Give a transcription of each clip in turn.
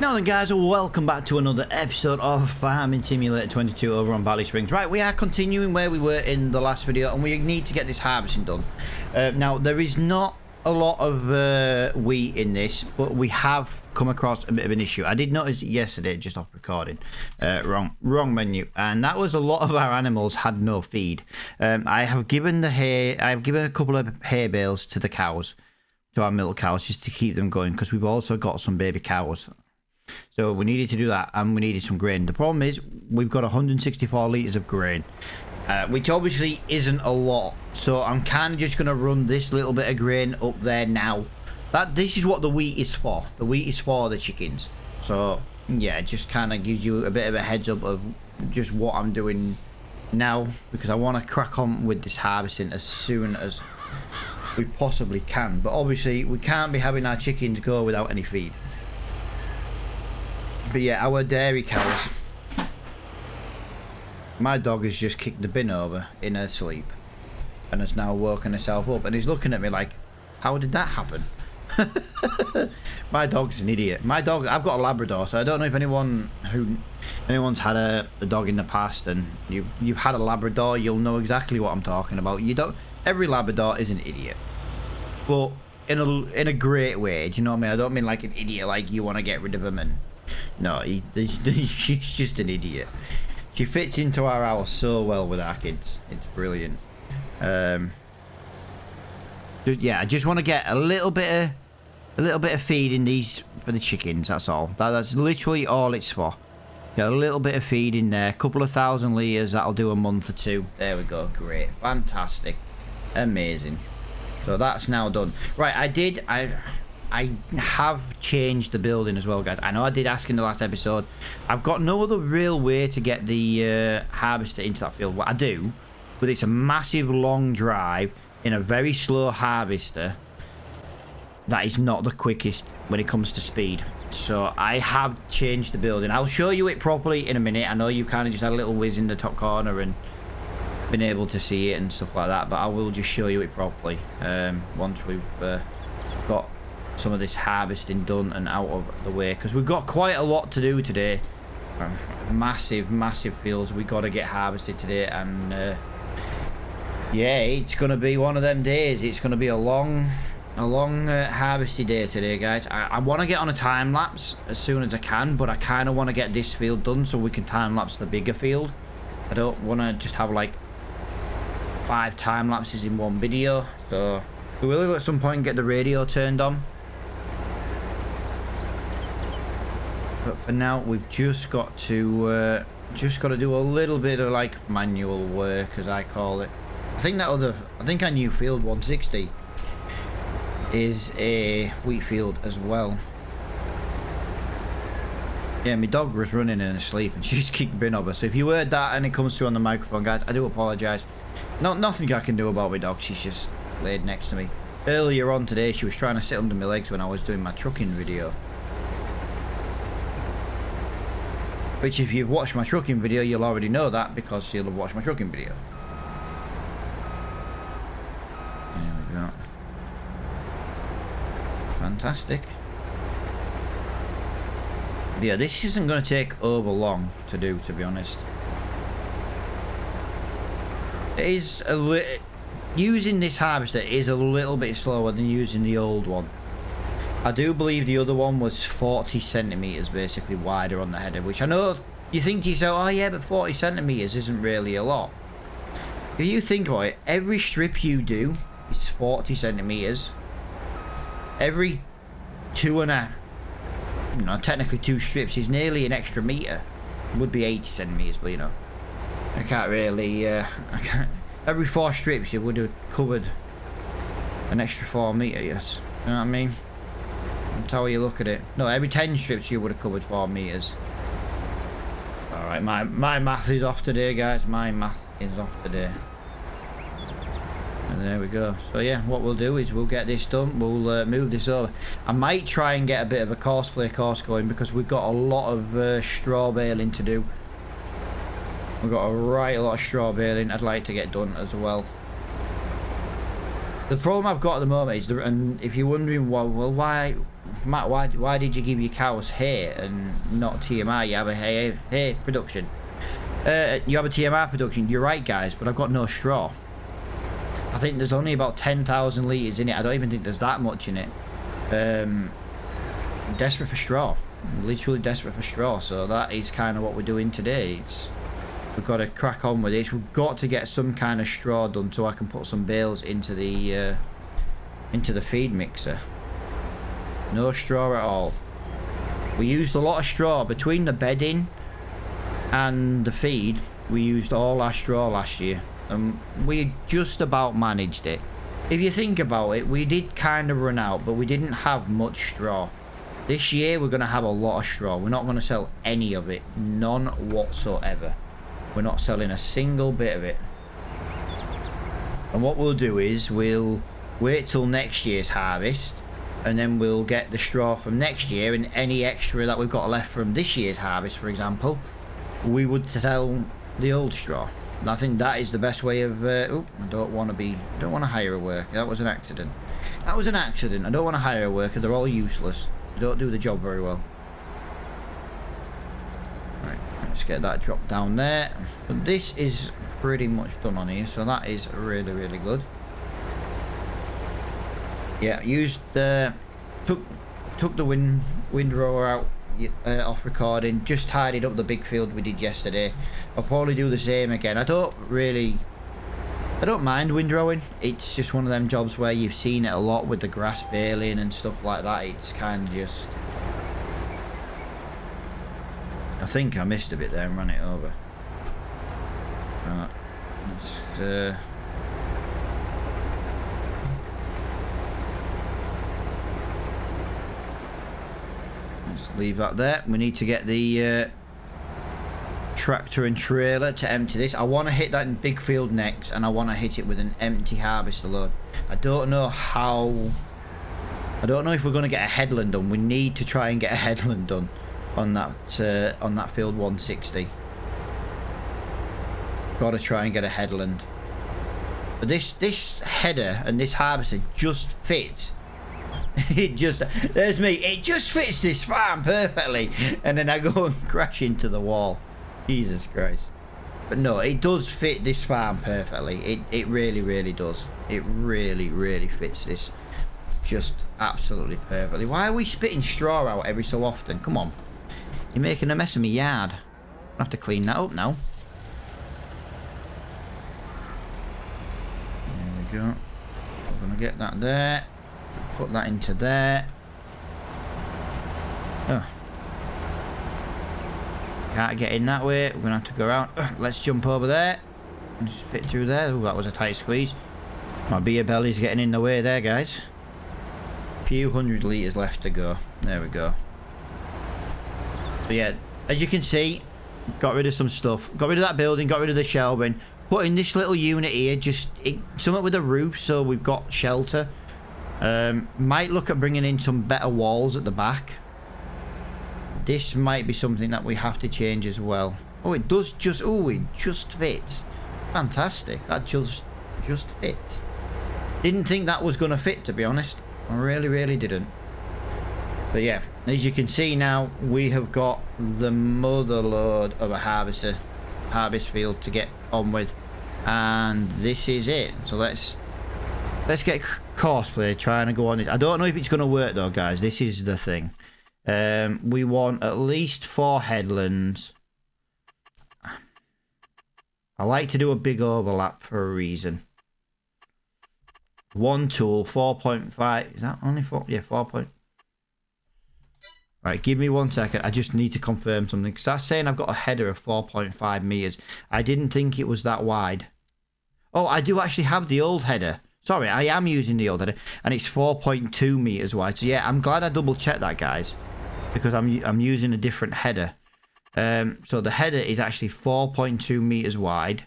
Now then guys, welcome back to another episode of Farming Simulator 22 over on Ballysprings. Right, we are continuing where we were in the last video and we need to get this harvesting done. Now, there is not a lot of wheat in this, but we have come across a bit of an issue. I did notice it yesterday, just off recording. Wrong menu. And that was a lot of our animals had no feed. I have given a couple of hay bales to the cows, to our milk cows, just to keep them going, because we've also got some baby cows. So we needed to do that, and we needed some grain. The problem is we've got 164 litres of grain, which obviously isn't a lot. So I'm kind of just going to run this little bit of grain up there now. This is what the wheat is for. The wheat is for the chickens. So yeah, it just kind of gives you a bit of a heads up of just what I'm doing now, because I want to crack on with this harvesting as soon as we possibly can. But obviously we can't be having our chickens go without any feed. But yeah, our dairy cows. My dog has just kicked the bin over in her sleep and has now woken herself up, and he's looking at me like, how did that happen? My dog's an idiot. My dog, I've got a Labrador, so I don't know if anyone's had a dog in the past, and you've had a Labrador, you'll know exactly what I'm talking about. Every Labrador is an idiot, but in a great way. Do you know what I mean? I don't mean like an idiot like you want to get rid of him and. No, she's just an idiot. She fits into our house so well with our kids. It's brilliant. Yeah, I just want to get a little bit of feed in these for the chickens. That's all. That's literally all it's for. Get a little bit of feed in there. A couple of 1,000 litres. That'll do a month or two. There we go. Great. Fantastic. Amazing. So that's now done. Right, I have changed the building as well, guys. I know I did ask in the last episode. I've got no other real way to get the harvester into that field. Well, I do, but it's a massive long drive in a very slow harvester. That is not the quickest when it comes to speed. So I have changed the building. I'll show you it properly in a minute. I know you kind of just had a little whiz in the top corner and been able to see it and stuff like that, but I will just show you it properly once we've got some of this harvesting done and out of the way, because we've got quite a lot to do today. Massive fields we got to get harvested today, and yeah, it's gonna be one of them days. It's gonna be a long harvesty day today, guys. I want to get on a time lapse as soon as I can, but I kind of want to get this field done so we can time lapse the bigger field. I don't want to just have like 5 time lapses in one video, so we will at some point get the radio turned on. But for now, we've just got to do a little bit of like manual work, as I call it. I think our new field 160 is a wheat field as well. Yeah, my dog was running in her sleep and she just kicked the bin over. So if you heard that and it comes through on the microphone, guys, I do apologise. Nothing I can do about my dog. She's just laid next to me. Earlier on today, she was trying to sit under my legs when I was doing my trucking video. Which, if you've watched my trucking video, you'll already know that, because you'll have watched my trucking video. There we go. Fantastic. Yeah, this isn't going to take over long to do, to be honest. It is using this harvester is a little bit slower than using the old one. I do believe the other one was 40 centimetres basically wider on the header, which I know you think to yourself, oh yeah, but 40 centimetres isn't really a lot. If you think about it, every strip you do is 40 centimetres. Every technically 2 strips is nearly an extra metre. It would be 80 centimetres, but you know, I can't really, every 4 strips you would have covered an extra 4 metre, yes. You know what I mean? That's how you look at it. No, every 10 strips you would have covered 4 metres. Alright, my math is off today, guys. My math is off today. And there we go. So yeah, what we'll do is we'll get this done. We'll move this over. I might try and get a bit of a cosplay course going, because we've got a lot of straw baling to do. We've got a lot of straw baling I'd like to get done as well. The problem I've got at the moment is, and if you're wondering, well, why, Matt, why did you give your cows hay and not TMR? You have a hay production. You have a TMR production. You're right, guys, but I've got no straw. I think there's only about 10,000 litres in it. I don't even think there's that much in it. I'm desperate for straw. I'm literally desperate for straw. So that is kind of what we're doing today. We've got to crack on with this. We've got to get some kind of straw done so I can put some bales into the feed mixer. No straw at all. We used a lot of straw between the bedding and the feed. We used all our straw last year, and we just about managed it. If you think about it, we did kind of run out, but we didn't have much straw. This year we're going to have a lot of straw. We're not going to sell any of it, none whatsoever. We're not selling a single bit of it. And what we'll do is we'll wait till next year's harvest, and then we'll get the straw from next year, and any extra that we've got left from this year's harvest, for example, we would sell the old straw. And I think that is the best way of oh, I don't want to hire a worker. That was an accident. I don't want to hire a worker. They're all useless. They don't do the job very well. Right, let's get that dropped down there. But this is pretty much done on here, so that is really, really good. Yeah, used took the windrower out off recording, just tidied up the big field we did yesterday. I'll probably do the same again. I don't mind windrowing. It's just one of them jobs where you've seen it a lot with the grass baling and stuff like that. It's kind of just, I think I missed a bit there and ran it over. Right, let's leave that there. We need to get the tractor and trailer to empty this. I want to hit that in big field next, and I want to hit it with an empty harvester load. I don't know if we're going to get a headland done. We need to try and get a headland done on that field 160. Got to try and get a headland. But this header and this harvester just fits. There's me. It just fits this farm perfectly, and then I go and crash into the wall. Jesus Christ. But no, it does fit this farm perfectly. It really, really does. It really, really fits this just absolutely perfectly. Why are we spitting straw out every so often? Come on. You're making a mess of my yard. I have to clean that up now. There we go. I'm going to get that there. Put that into there. Oh. Can't get in that way. We're going to have to go around. Let's jump over there. And just spit through there. Oh, that was a tight squeeze. My beer belly's getting in the way there, guys. A few 100 litres left to go. There we go. So yeah, as you can see, got rid of some stuff. Got rid of that building, got rid of the shelving. Put in this little unit here, something with a roof so we've got shelter. Might look at bringing in some better walls at the back. This might be something that we have to change as well. Oh, it does just, oh, it just fits. Fantastic. That just fits. Didn't think that was going to fit, to be honest. I really, really didn't. But yeah, as you can see now, we have got the mother load of a harvest field to get on with. And this is it. So let's get cosplay trying to go on this. I don't know if it's going to work though, guys. This is the thing. We want at least 4 headlands. I like to do a big overlap for a reason. One tool, 4.5. Is that only 4? Yeah, 4. Right, give me 1 second. I just need to confirm something. Because that's saying I've got a header of 4.5 meters. I didn't think it was that wide. Oh, I do actually have the old header. Sorry, I am using the old header. And it's 4.2 meters wide. So yeah, I'm glad I double checked that, guys. Because I'm using a different header. So the header is actually 4.2 meters wide.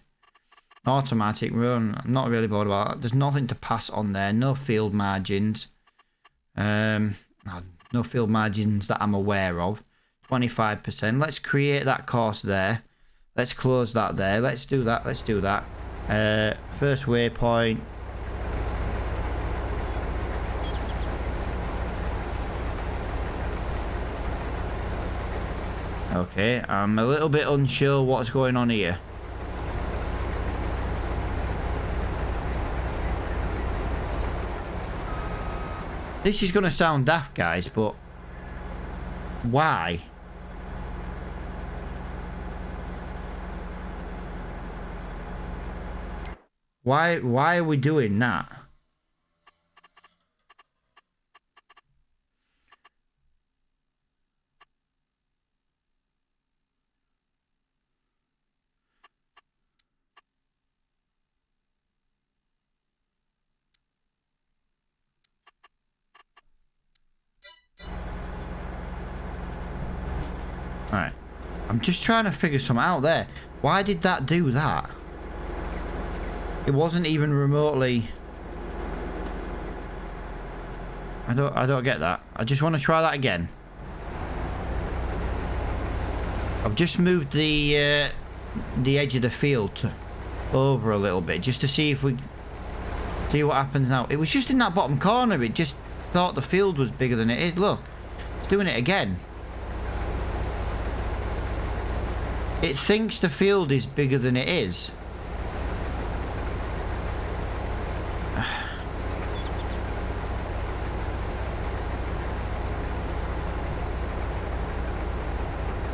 Automatic run. I'm not really bothered about that. There's nothing to pass on there. No field margins. No field margins that I'm aware of. 25%. Let's create that course there. Let's close that there. Let's do that. Let's do that. First waypoint. Okay, I'm a little bit unsure what's going on here. This is going to sound daft, guys, but why? Why are we doing that? Alright. I'm just trying to figure something out there. Why did that do that? It wasn't even remotely... I don't get that. I just want to try that again. I've just moved the edge of the field over a little bit just to see if we... See what happens now. It was just in that bottom corner. It just thought the field was bigger than it is. Look. It's doing it again. It thinks the field is bigger than it is.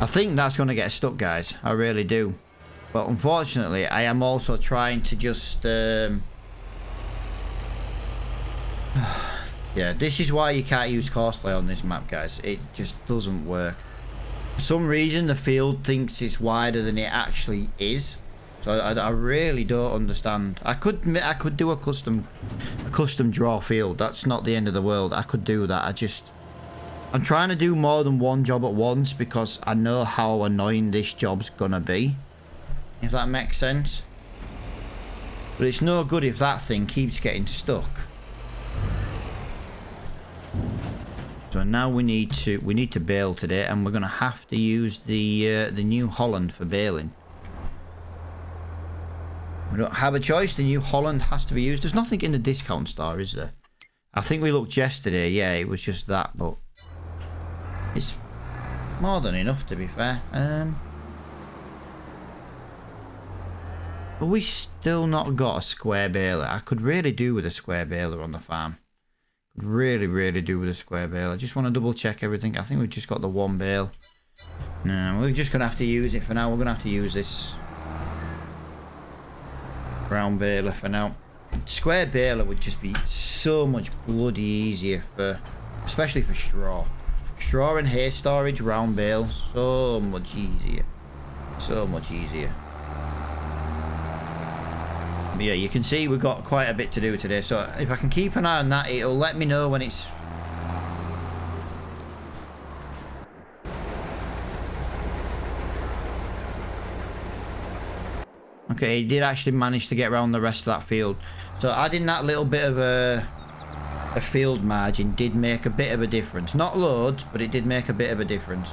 I think that's going to get stuck, guys. I really do. But unfortunately, I am also trying to just... Yeah, this is why you can't use cosplay on this map, guys. It just doesn't work. For some reason, the field thinks it's wider than it actually is. So I really don't understand. I could do a custom draw field. That's not the end of the world. I could do that. I'm trying to do more than one job at once because I know how annoying this job's gonna be. If that makes sense. But it's no good if that thing keeps getting stuck. So now we need to bale today, and we're gonna have to use the New Holland for baling. We don't have a choice. The New Holland has to be used. There's nothing in the discount store, is there? I think we looked yesterday. Yeah, it was just that, but it's more than enough, to be fair. But we still not got a square baler. I could really do with a square baler on the farm. Really do with a square bale. I just want to double check everything. I think we've just got the one bale. No, we're just gonna have to use it for now. We're gonna have to use this brown baler for now. Square baler would just be so much bloody easier for, especially for straw and hay storage. Round bale, so much easier, so much easier. Yeah, you can see we've got quite a bit to do today, so if I can keep an eye on that, it'll let me know when it's... Okay, he did actually manage to get around the rest of that field. So adding that little bit of a field margin did make a bit of a difference. Not loads, but it did make a bit of a difference.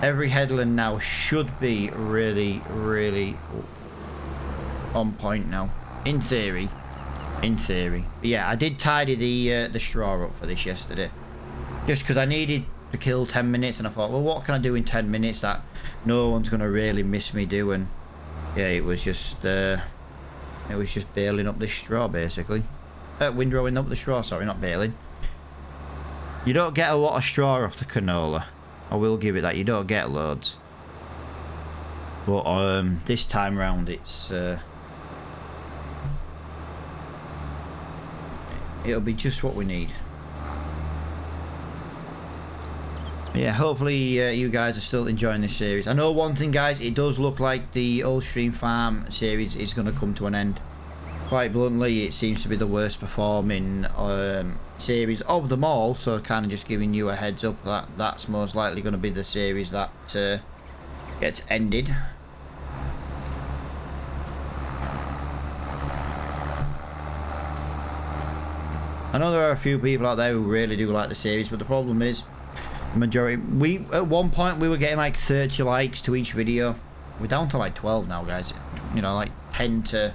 Every headland now should be really on point now. In theory. But yeah, I did tidy the straw up for this yesterday. Just because I needed to kill 10 minutes, and I thought, well, what can I do in 10 minutes that no one's going to really miss me doing? Yeah, it was just baling up the straw, basically. Windrowing up the straw, sorry, not baling. You don't get a lot of straw off the canola. I will give it that. You don't get loads. But this time round, it's... it'll be just what we need. Yeah, hopefully you guys are still enjoying this series. I know one thing, guys, it does look like the Oldstream Farm series is going to come to an end. Quite bluntly, it seems to be the worst performing series of them all, so kind of just giving you a heads up that that's most likely going to be the series that gets ended. I know there are a few people out there who really do like the series, but the problem is, majority... at one point, we were getting like 30 likes to each video. We're down to like 12 now, guys. You know, like 10 to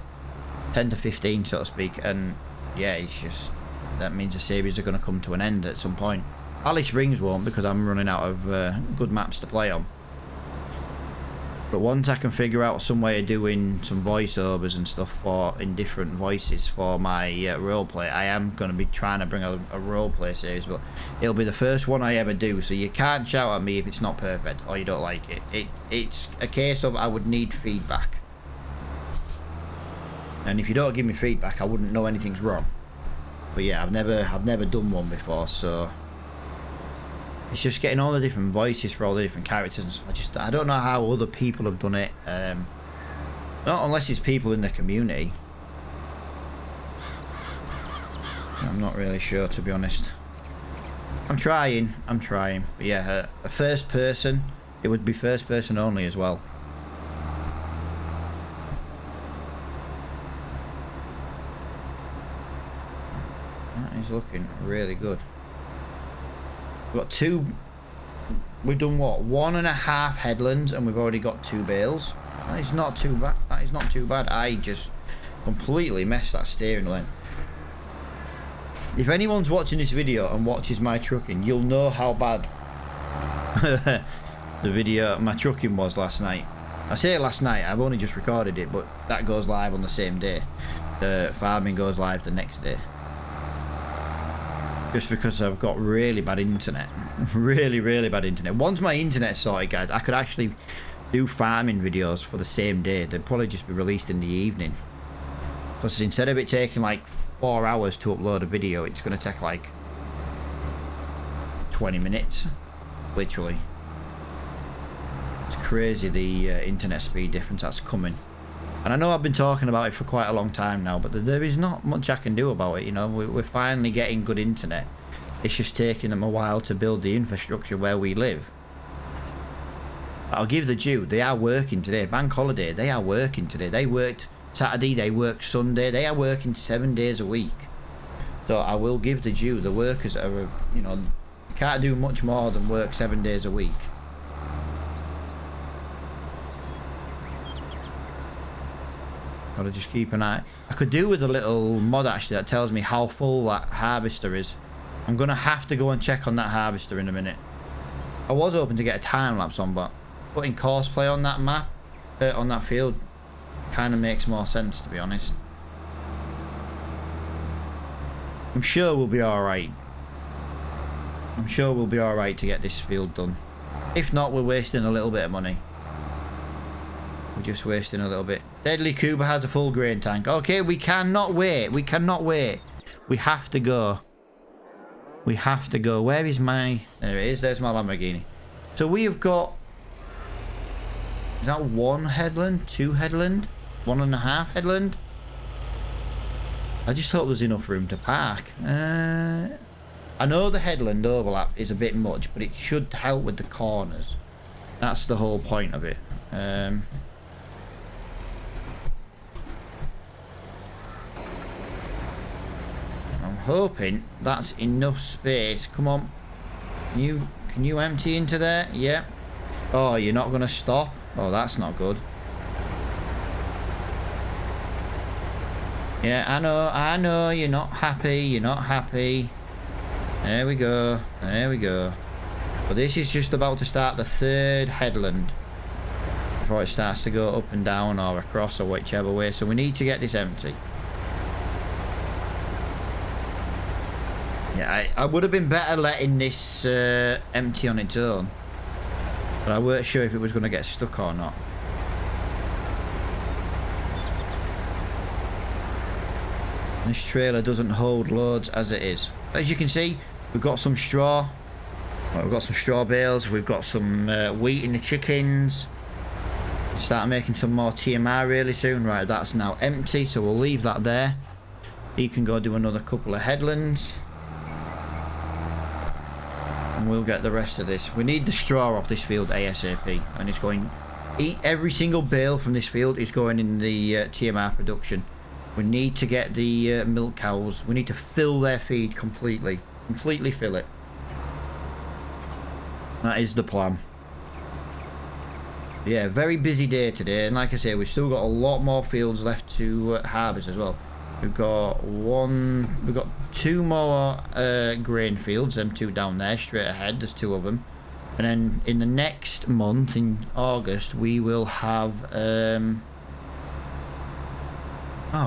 15, so to speak. And yeah, it's just... that means the series are going to come to an end at some point. Ballysprings won't, because I'm running out of good maps to play on. But once I can figure out some way of doing some voiceovers and stuff for in different voices for my roleplay, I am going to be trying to bring a roleplay series, but it'll be the first one I ever do, so you can't shout at me if it's not perfect or you don't like it. It's a case of I would need feedback. And if you don't give me feedback, I wouldn't know anything's wrong. But yeah, I've never done one before, so it's just getting all the different voices for all the different characters and stuff. I don't know how other people have done it. Not unless it's people in the community. I'm not really sure, to be honest. I'm trying. But yeah, a first person, it would be first person only as well. That is looking really good. We've got two. We've done what? 1.5 headlands, and we've already got 2 bales. That is not too bad. That is not too bad. I just completely messed that steering lane. If anyone's watching this video and watches my trucking, you'll know how bad the video my trucking was last night. I say last night. I've only just recorded it, but that goes live on the same day. The farming goes live the next day. Just because I've got really bad internet. really bad internet. Once my internet's sorted, guys, I could actually do farming videos for the same day. They'd probably just be released in the evening. Because instead of it taking like 4 hours to upload a video, it's going to take like 20 minutes. Literally. It's crazy the internet speed difference that's coming. And I know I've been talking about it for quite a long time now, but there is not much I can do about it, you know. We're finally getting good internet. It's just taking them a while to build the infrastructure where we live. I'll give the due, they are working today. Bank holiday, they are working today. They worked Saturday, they worked Sunday. They are working 7 days a week. So I will give the due. The workers are, you know, can't do much more than work 7 days a week. Gotta just keep an eye. I could do with a little mod actually that tells me how full that harvester is. I'm gonna have to go and check on that harvester in a minute. I was hoping to get a time lapse on, but putting courseplay on that map, on that field, kind of makes more sense, to be honest. I'm sure we'll be alright. I'm sure we'll be alright to get this field done. If not, we're wasting a little bit of money. We're just wasting a little bit. Deadly Cuba has a full grain tank. Okay, we cannot wait. We cannot wait. We have to go. We have to go. Where is my... There it is. There's my Lamborghini. So we have got... Is that 1 headland? 2 headland? 1.5 headland? I just hope there's enough room to park. I know the headland overlap is a bit much, but it should help with the corners. That's the whole point of it. I'm hoping that's enough space. Come on. Can you empty into there? Yeah. Oh, you're not going to stop? Oh, that's not good. Yeah, I know, you're not happy. There we go, But this is just about to start the 3rd headland before it starts to go up and down or across or whichever way, so we need to get this empty. Yeah, I would have been better letting this empty on its own, but I weren't sure if it was going to get stuck or not. This trailer doesn't hold loads as it is. As you can see, we've got some straw. Well, we've got some straw bales. We've got some wheat in the chickens. Start making some more TMR really soon. Right, that's now empty, so we'll leave that there. He can go do another couple of headlands. And we'll get the rest of this. We need the straw off this field ASAP. And it's going... Every single bale from this field is going in the TMR production. We need to get the milk cows. We need to fill their feed completely. Completely fill it. That is the plan. Yeah, very busy day today. And like I say, we've still got a lot more fields left to harvest as well. We've got 2 more grain fields. Them 2 down there, straight ahead. There's 2 of them. And then in the next month, in August, we will have, oh,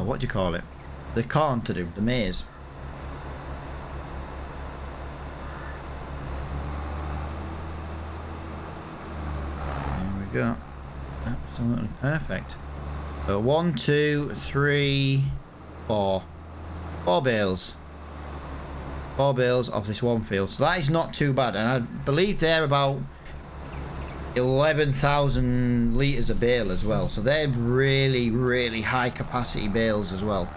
what do you call it? The corn to do, the maize. There we go. Absolutely perfect. So 1, 2, 3, 4. 4 bales. 4 bales off this one field. So that is not too bad. And I believe they're about 11,000 litres a bale as well. So they're really, really high capacity bales as well.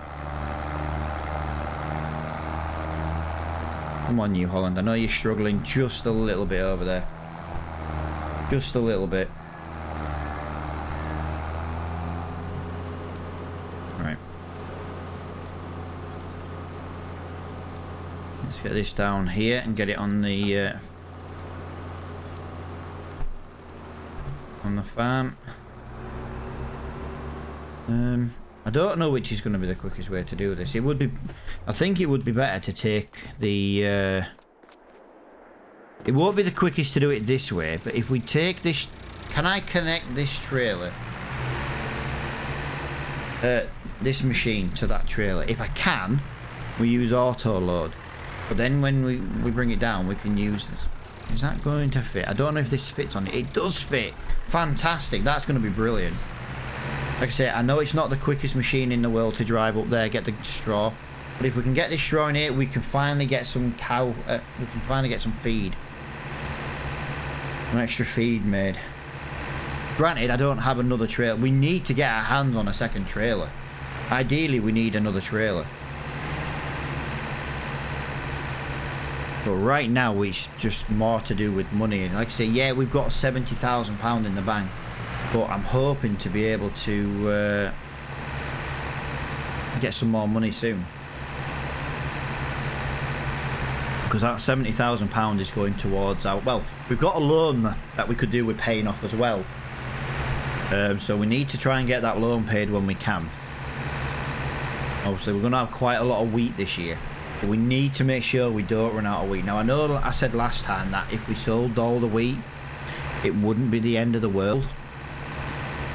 Come on, New Holland. I know you're struggling just a little bit over there. Just a little bit. Right. Let's get this down here and get it on the farm. I don't know which is going to be the quickest way to do this. It would be, I think it would be better to take the it won't be the quickest to do it this way, but if we take this, can I connect this trailer, this machine to that trailer? If I can, we use auto load, but then when we bring it down, we can use, is that going to fit? I don't know if this fits on it. It does fit. Fantastic. That's going to be brilliant. Like I say, I know it's not the quickest machine in the world to drive up there, get the straw, but if we can get this straw in here, we can finally get some we can finally get some feed. Some extra feed made. Granted, I don't have another trailer. We need to get our hands on a second trailer. Ideally, we need another trailer. But right now, it's just more to do with money. And like I say, yeah, we've got £70,000 in the bank. But I'm hoping to be able to get some more money soon. Because that £70,000 is going towards our... Well, we've got a loan that we could do with paying off as well. So we need to try and get that loan paid when we can. Obviously, we're going to have quite a lot of wheat this year. But we need to make sure we don't run out of wheat. Now, I know I said last time that if we sold all the wheat, it wouldn't be the end of the world.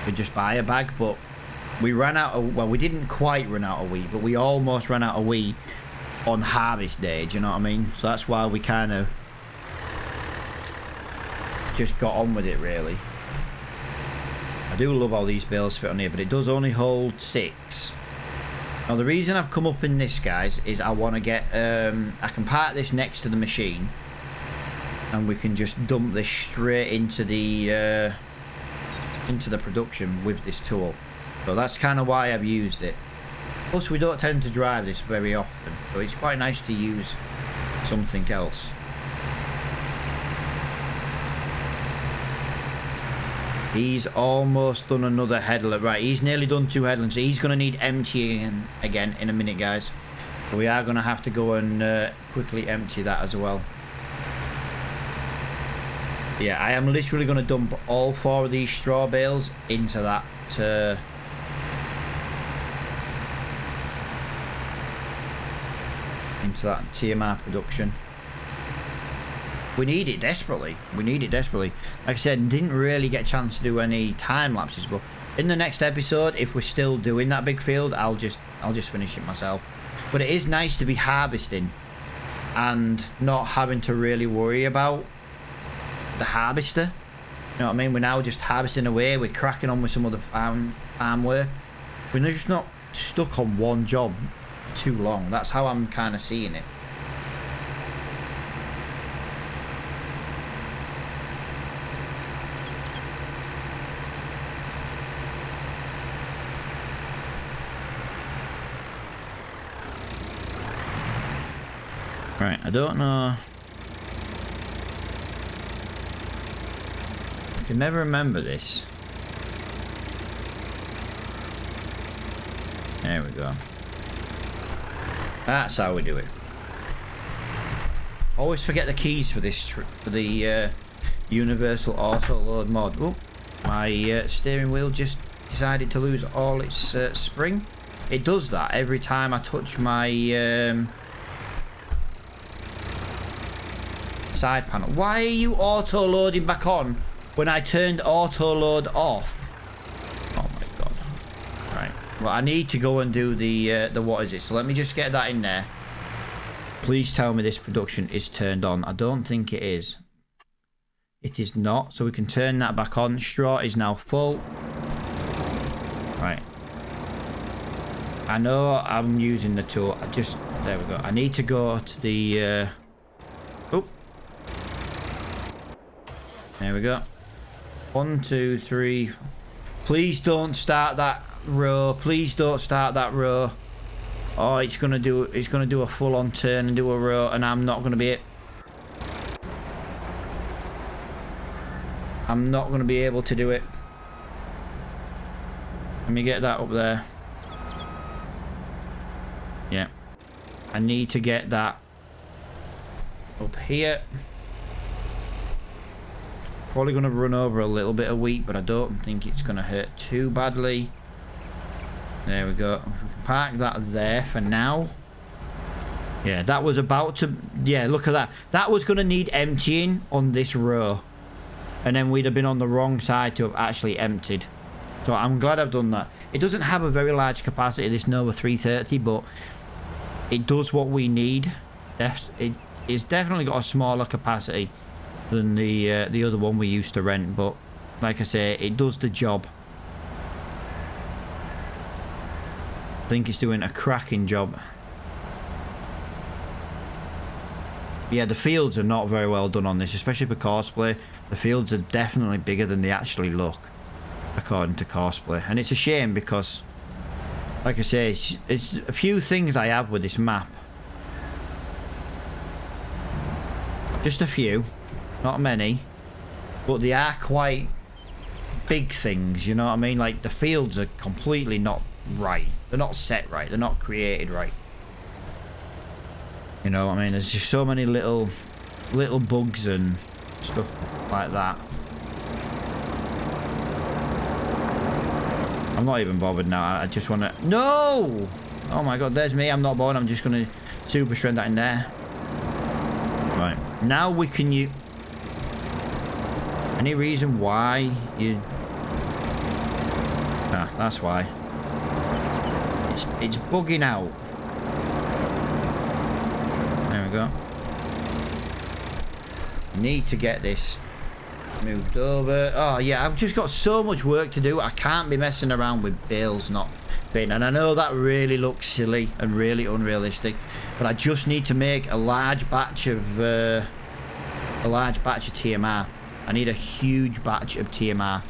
We'd just buy a bag, but we ran out of... Well, we didn't quite run out of wheat, but we almost ran out of wheat on harvest day, do you know what I mean? So that's why we kind of just got on with it, really. I do love all these bales fit on here, but it does only hold 6. Now, the reason I've come up in this, guys, is I want to get... I can park this next to the machine, and we can just dump this straight into the production with this tool. So that's kind of why I've used it. Plus, we don't tend to drive this very often, so it's quite nice to use something else. He's almost done another headler. Right, he's nearly done 2 headlands. So he's going to need emptying again in a minute, guys. So we are going to have to go and quickly empty that as well. Yeah, I am literally going to dump all 4 of these straw bales into that TMR production. We need it desperately. We need it desperately. Like I said, didn't really get a chance to do any time lapses, but in the next episode, if we're still doing that big field, I'll just finish it myself. But it is nice to be harvesting and not having to really worry about the harvester. You know what I mean? We're now just harvesting away. We're cracking on with some other farm work. We're just not stuck on one job too long. That's how I'm kind of seeing it. Right, I don't know. I can never remember this. There we go. That's how we do it. Always forget the keys for this for the universal auto load mod. Oh, my steering wheel just decided to lose all its spring. It does that every time I touch my side panel. Why are you auto-loading back on when I turned auto-load off? Oh my god. Right. Well, I need to go and do the what is it? So let me just get that in there. Please tell me this production is turned on. I don't think it is. It is not. So we can turn that back on. Straw is now full. Right. I know I'm using the tool. There we go. I need to go to the... Oh. There we go. 1, 2, 3. Please don't start that row. Please don't start that row. Oh, it's gonna do a full-on turn and do a row, and I'm not gonna be it. I'm not gonna be able to do it. Let me get that up there. Yeah. I need to get that up here. Probably going to run over a little bit of wheat, but I don't think it's going to hurt too badly. There we go. We can park that there for now. Yeah, that was about to... Yeah, look at that. That was going to need emptying on this row. And then we'd have been on the wrong side to have actually emptied. So I'm glad I've done that. It doesn't have a very large capacity, this Nova 330, but it does what we need. It's definitely got a smaller capacity than the other one we used to rent, but like I say, it does the job. I think it's doing a cracking job. Yeah, the fields are not very well done on this, especially for Courseplay. The fields are definitely bigger than they actually look, according to Courseplay. And it's a shame because, like I say, it's a few things I have with this map. Just a few, not many, but they are quite big things, you know what I mean? Like, the fields are completely not right. They're not set right. They're not created right. You know what I mean? There's just so many little bugs and stuff like that. I'm not even bothered now. I just want to... No! Oh my god, there's me. I'm not bothered. I'm just going to super shred that in there. Right. Now we can use... Any reason why you... Ah, that's why. It's bugging out. There we go. Need to get this moved over. Oh yeah, I've just got so much work to do. I can't be messing around with bales not being, and I know that really looks silly and really unrealistic, but I just need to make a large batch of TMR. I need a huge batch of TMR.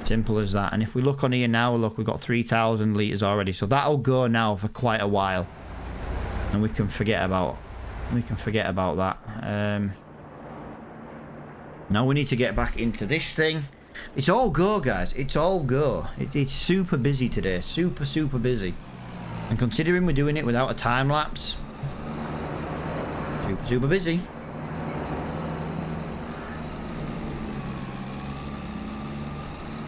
Simple as that. And if we look on here now, look, we've got 3,000 litres already, so that'll go now for quite a while, and we can forget about that. Now we need to get back into this thing. It's all go, guys. It's all go. It's super busy today. Super busy. And considering we're doing it without a time lapse, super busy.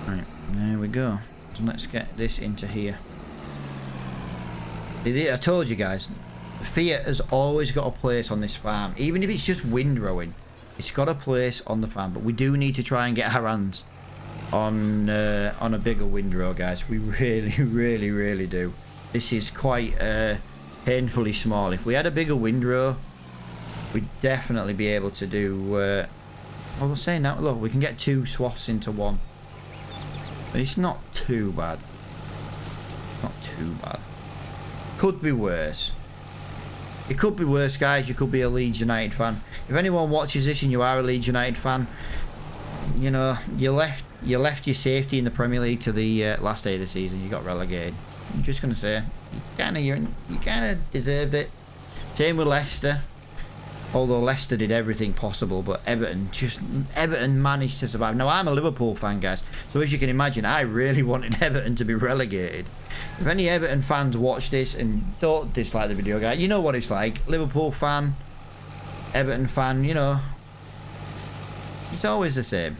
Right, there we go. So let's get this into here. I told you guys, Fiat has always got a place on this farm, even if it's just windrowing. It's got a place on the farm, but we do need to try and get our hands on a bigger windrow, guys. We really do. This is quite painfully small. If we had a bigger windrow, we'd definitely be able to do... well, we'll say now, look, we can get 2 swaths into one. But it's not too bad. Not too bad. Could be worse. It could be worse, guys. You could be a Leeds United fan. If anyone watches this and you are a Leeds United fan, you know, you left your safety in the Premier League to the last day of the season. You got relegated. I'm just gonna say, you kind of deserve it. Same with Leicester. Although Leicester did everything possible, but Everton managed to survive. Now, I'm a Liverpool fan, guys, so as you can imagine, I really wanted Everton to be relegated. If any Everton fans watch this and don't dislike the video, guys, you know what it's like. Liverpool fan, Everton fan, you know, it's always the same.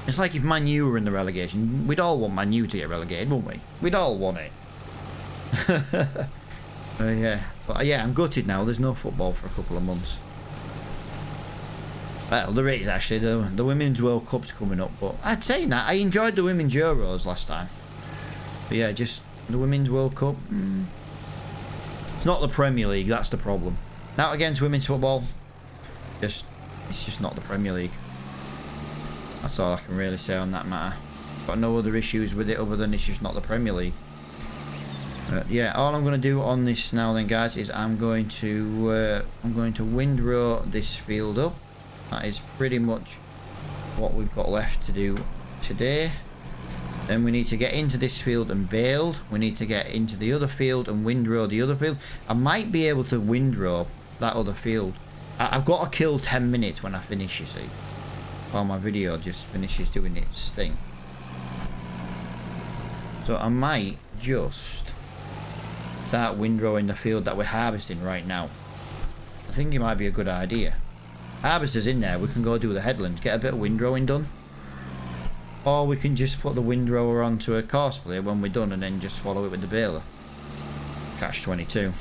It's like if Man U were in the relegation, we'd all want Man U to get relegated, wouldn't we? We'd all want it. Yeah, but yeah, I'm gutted now. There's no football for a couple of months. Well, there is actually. The Women's World Cup's coming up, but I'd say that. I enjoyed the Women's Euros last time. But yeah, just the Women's World Cup. It's not the Premier League, that's the problem. Now against women's football, it's just not the Premier League. That's all I can really say on that matter. Got no other issues with it other than it's just not the Premier League. Yeah, all I'm going to do on this now then, guys, is I'm going to windrow this field up. That is pretty much what we've got left to do today. Then we need to get into this field and bale. We need to get into the other field and windrow the other field. I might be able to windrow that other field. I've got to kill 10 minutes when I finish, you see. While my video just finishes doing its thing. So I might just start windrowing the field that we're harvesting right now. I think it might be a good idea. Harvester's in there, we can go do the headlands, get a bit of windrowing done. Or we can just put the windrower onto a course player when we're done and then just follow it with the baler. Catch 22.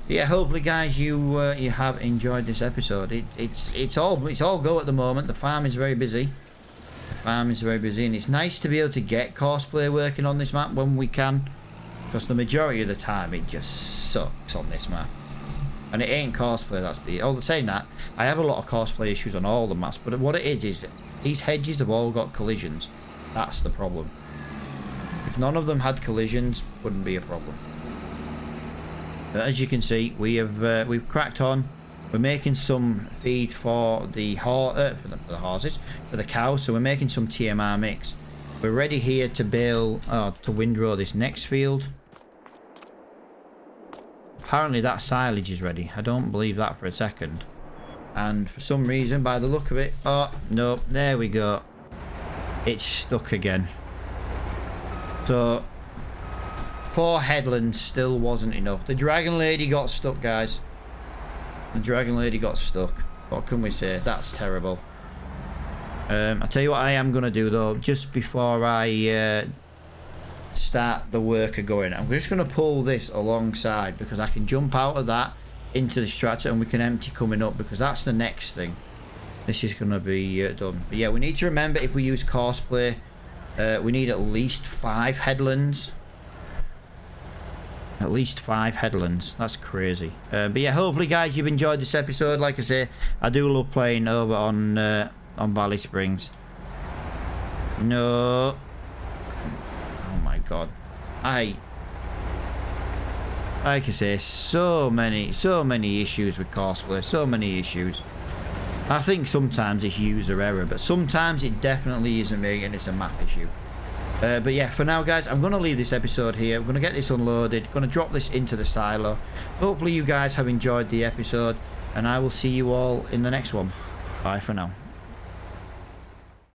Yeah, hopefully guys you have enjoyed this episode. It's all go at the moment. The farm is very busy. And it's nice to be able to get cosplay working on this map when we can, because the majority of the time it just sucks on this map. And it ain't cosplay, that's the... Oh, saying that, I have a lot of cosplay issues on all the maps, but what it is these hedges have all got collisions. That's the problem. If none of them had collisions, wouldn't be a problem. But as you can see, we've cracked on. We're making some feed for the horses, for the cows, so we're making some TMR mix. We're ready here to bale, to windrow this next field. Apparently that silage is ready. I don't believe that for a second. And for some reason, by the look of it, oh, no, there we go. It's stuck again. So, 4 headlands still wasn't enough. The Dragon Lady got stuck, guys. The Dragon Lady got stuck. What can we say? That's terrible. I'll tell you what I am going to do, though, just before I start the worker going. I'm just going to pull this alongside because I can jump out of that into the strata and we can empty coming up because that's the next thing. This is going to be done. But yeah, we need to remember if we use cosplay, we need at least 5 headlands. At least 5 headlands. That's crazy. But yeah, hopefully guys you've enjoyed this episode. Like I say, I do love playing over on Ballysprings. No. Oh my god. Like I say, so many issues with cosplay. So many issues. I think sometimes it's user error, but sometimes it definitely isn't me and it's a map issue. But yeah, for now guys, I'm going to leave this episode here. I'm going to get this unloaded, going to drop this into the silo. Hopefully you guys have enjoyed the episode, and I will see you all in the next one. Bye for now.